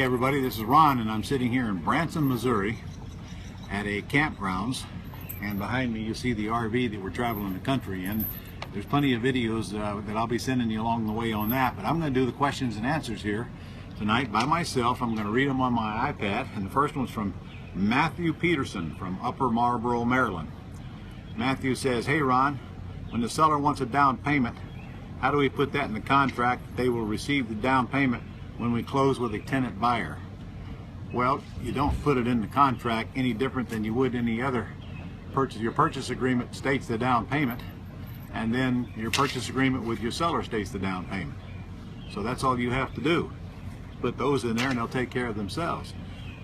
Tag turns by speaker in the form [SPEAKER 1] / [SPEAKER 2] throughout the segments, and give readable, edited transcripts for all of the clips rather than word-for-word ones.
[SPEAKER 1] everybody, this is Ron, and I'm sitting here in Branson, Missouri at a campgrounds, and behind me you see the RV that we're traveling the country in. There's plenty of videos that I'll be sending you along the way on that, but I'm going to do the questions and answers here tonight by myself. I'm going to read them on my iPad, and the first one's from Matthew Peterson from Upper Marlboro, Maryland. Matthew says, "Hey Ron, when the seller wants a down payment, how do we put that in the contract that they will receive the down payment when we close with a tenant buyer?" Well, you don't put it in the contract any different than you would any other purchase. Your purchase agreement states the down payment, and then your purchase agreement with your seller states the down payment. So that's all you have to do. Put those in there and they'll take care of themselves.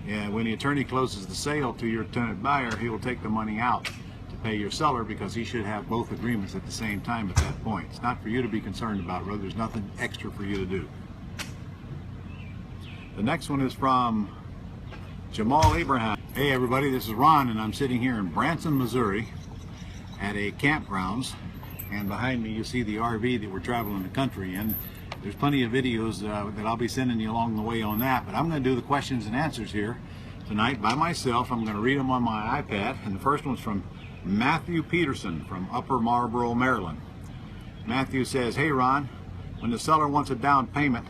[SPEAKER 1] And when the attorney closes the sale to your tenant buyer, he will take the money out to pay your seller, because he should have both agreements at the same time at that point. It's not for you to be concerned about, brother. There's nothing extra for you to do. The next one is from Jamal Abraham. Hey everybody, this is Ron, and I'm sitting here in Branson, Missouri at a campgrounds, and behind me you see the RV that we're traveling the country in. There's plenty of videos that I'll be sending you along the way on that, but I'm going to do the questions and answers here tonight by myself. I'm going to read them on my iPad, and the first one's from Matthew Peterson from Upper Marlboro, Maryland. Matthew says, "Hey Ron, when the seller wants a down payment,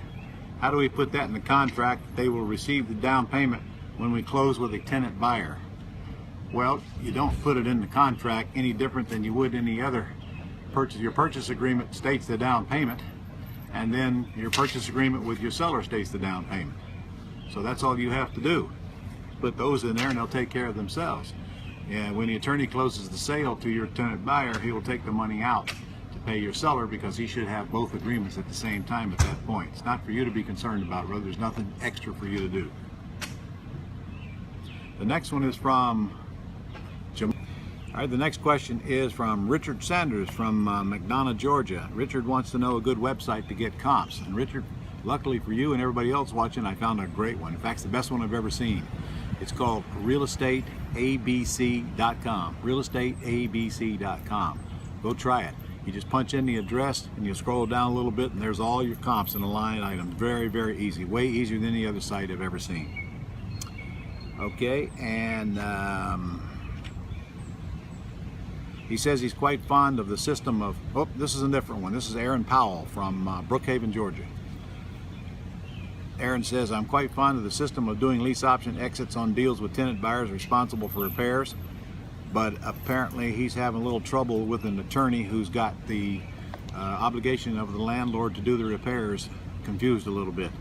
[SPEAKER 1] how do we put that in the contract that they will receive the down payment when we close with a tenant buyer?" Well, you don't put it in the contract any different than you would any other purchase. Your purchase agreement states the down payment, and then your purchase agreement with your seller states the down payment. So that's all you have to do. Put those in there and they'll take care of themselves. And when the attorney closes the sale to your tenant buyer, he will take the money out to pay your seller, because he should have both agreements at the same time at that point. It's not for you to be concerned about, brother. There's nothing extra for you to do. The next one is from Jamal. All right, the next question is from Richard Sanders from McDonough, Georgia. Richard wants to know a good website to get comps. And Richard, luckily for you and everybody else watching, I found a great one. In fact, it's the best one I've ever seen. It's called realestateabc.com. realestateabc.com. Go try it. You just punch in the address and you scroll down a little bit, and there's all your comps in a line item. Very, very easy. Way easier than any other site I've ever seen. Okay, and he says he's quite fond of the system of, oh, this is a different one. This is Aaron Powell from Brookhaven, Georgia. Aaron says, "I'm quite fond of the system of doing lease option exits on deals with tenant buyers responsible for repairs, but apparently he's having a little trouble with an attorney who's got the obligation of the landlord to do the repairs confused a little bit."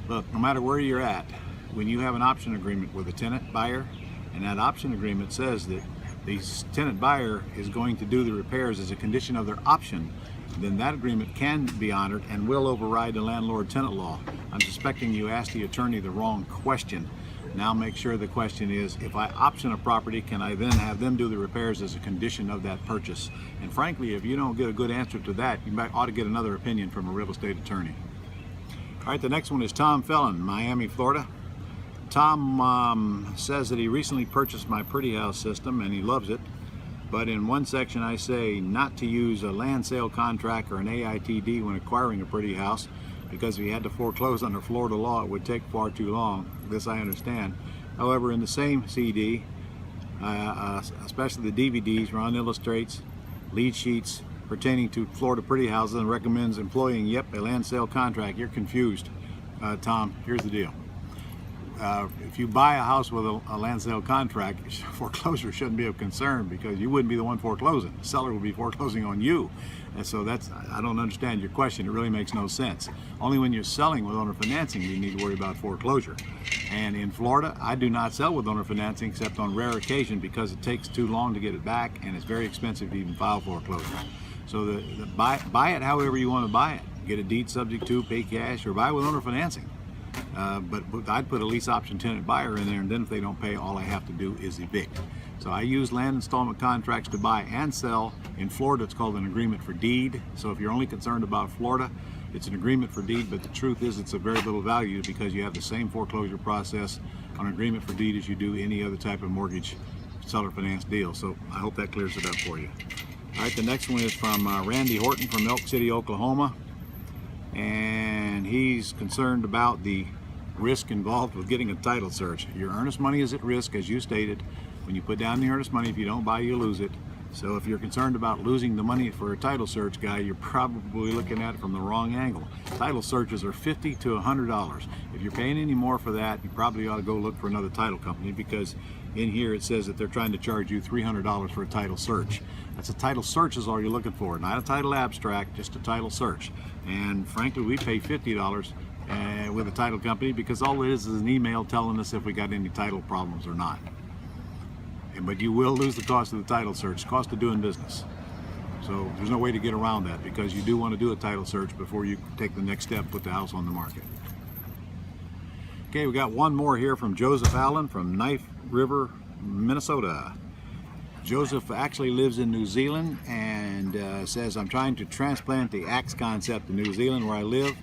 [SPEAKER 1] Look, no matter where you're at, when you have an option agreement with a tenant buyer, and that option agreement says that the tenant buyer is going to do the repairs as a condition of their option, then that agreement can be honored and will override the landlord-tenant law. I'm suspecting you asked the attorney the wrong question. Now make sure the question is, if I option a property, can I then have them do the repairs as a condition of that purchase? And frankly, if you don't get a good answer to that, you might ought to get another opinion from a real estate attorney. All right, the next one is Tom Fellon, Miami, Florida. Tom says that he recently purchased my Pretty House system and he loves it, but in one section I say not to use a land sale contract or an AITD when acquiring a Pretty House, because if he had to foreclose under Florida law it would take far too long. This I understand. However, in the same CD, especially the DVDs, Ron illustrates lead sheets pertaining to Florida Pretty Houses and recommends employing, a land sale contract. You're confused, Tom. Here's the deal. If you buy a house with a land sale contract, foreclosure shouldn't be of concern, because you wouldn't be the one foreclosing. The seller would be foreclosing on you. And so I don't understand your question. It really makes no sense. Only when you're selling with owner financing do you need to worry about foreclosure. And in Florida, I do not sell with owner financing except on rare occasion, because it takes too long to get it back and it's very expensive to even file foreclosure. So buy it however you want to buy it. Get a deed subject to, pay cash, or buy with owner financing. But I'd put a lease option tenant buyer in there, and then if they don't pay, all I have to do is evict. So I use land installment contracts to buy and sell. In Florida, it's called an agreement for deed. So if you're only concerned about Florida, it's an agreement for deed, but the truth is it's of very little value, because you have the same foreclosure process on an agreement for deed as you do any other type of mortgage seller finance deal. So I hope that clears it up for you. All right, the next one is from Randy Horton from Elk City, Oklahoma. And he's concerned about the risk involved with getting a title search. Your earnest money is at risk, as you stated. When you put down the earnest money, if you don't buy, you lose it. So if you're concerned about losing the money for a title search guy, you're probably looking at it from the wrong angle. Title searches are $50 to $100. If you're paying any more for that, you probably ought to go look for another title company, because in here it says that they're trying to charge you $300 for a title search. That's a title search is all you're looking for, not a title abstract, just a title search. And frankly, we pay $50 with a title company because all it is an email telling us if we got any title problems or not. But you will lose the cost of the title search, cost of doing business. So there's no way to get around that, because you do want to do a title search before you take the next step, put the house on the market. Okay, we got one more here from Joseph Allen from Knife River, Minnesota. Joseph actually lives in New Zealand and says, I'm trying to transplant the axe concept to New Zealand where I live.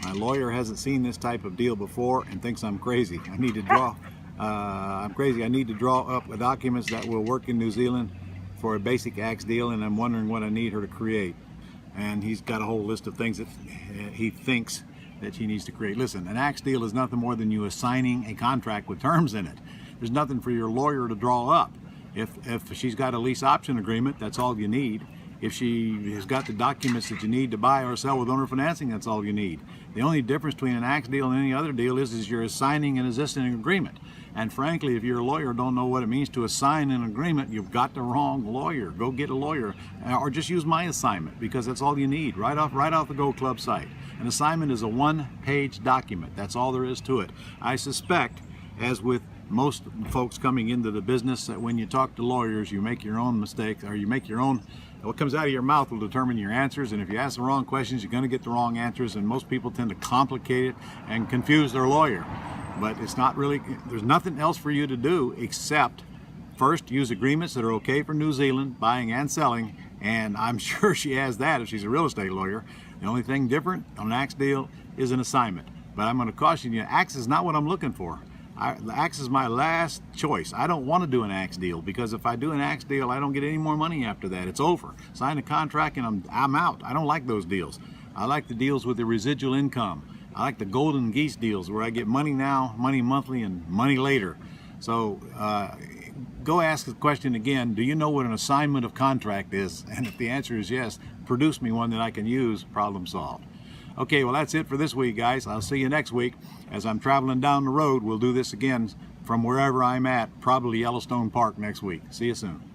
[SPEAKER 1] My lawyer hasn't seen this type of deal before and thinks I'm crazy. I need to draw I need to draw up documents that will work in New Zealand for a basic axe deal, and I'm wondering what I need her to create. And he's got a whole list of things that he thinks that she needs to create. Listen, an axe deal is nothing more than you assigning a contract with terms in it. There's nothing for your lawyer to draw up. If she's got a lease option agreement, that's all you need. If she has got the documents that you need to buy or sell with owner financing, that's all you need. The only difference between an axe deal and any other deal is you're assigning an existing agreement. And frankly, if you're a lawyer, don't know what it means to assign an agreement, you've got the wrong lawyer. Go get a lawyer, or just use my assignment, because that's all you need right off the Go Club site. An assignment is a one-page document. That's all there is to it. I suspect, as with most folks coming into the business, that when you talk to lawyers, you make your own mistakes, or you make your own. What comes out of your mouth will determine your answers, and if you ask the wrong questions, you're going to get the wrong answers, and most people tend to complicate it and confuse their lawyer. But it's not really, there's nothing else for you to do except first use agreements that are okay for New Zealand, buying and selling, and I'm sure she has that if she's a real estate lawyer. The only thing different on an axe deal is an assignment. But I'm going to caution you, axe is not what I'm looking for. The axe is my last choice. I don't want to do an axe deal, because if I do an axe deal, I don't get any more money after that. It's over. Sign a contract and I'm out. I don't like those deals. I like the deals with the residual income. I like the golden geese deals where I get money now, money monthly, and money later. So go ask the question again, do you know what an assignment of contract is? And if the answer is yes, produce me one that I can use, problem solved. Okay, well, that's it for this week, guys. I'll see you next week. As I'm traveling down the road, we'll do this again from wherever I'm at, probably Yellowstone Park next week. See you soon.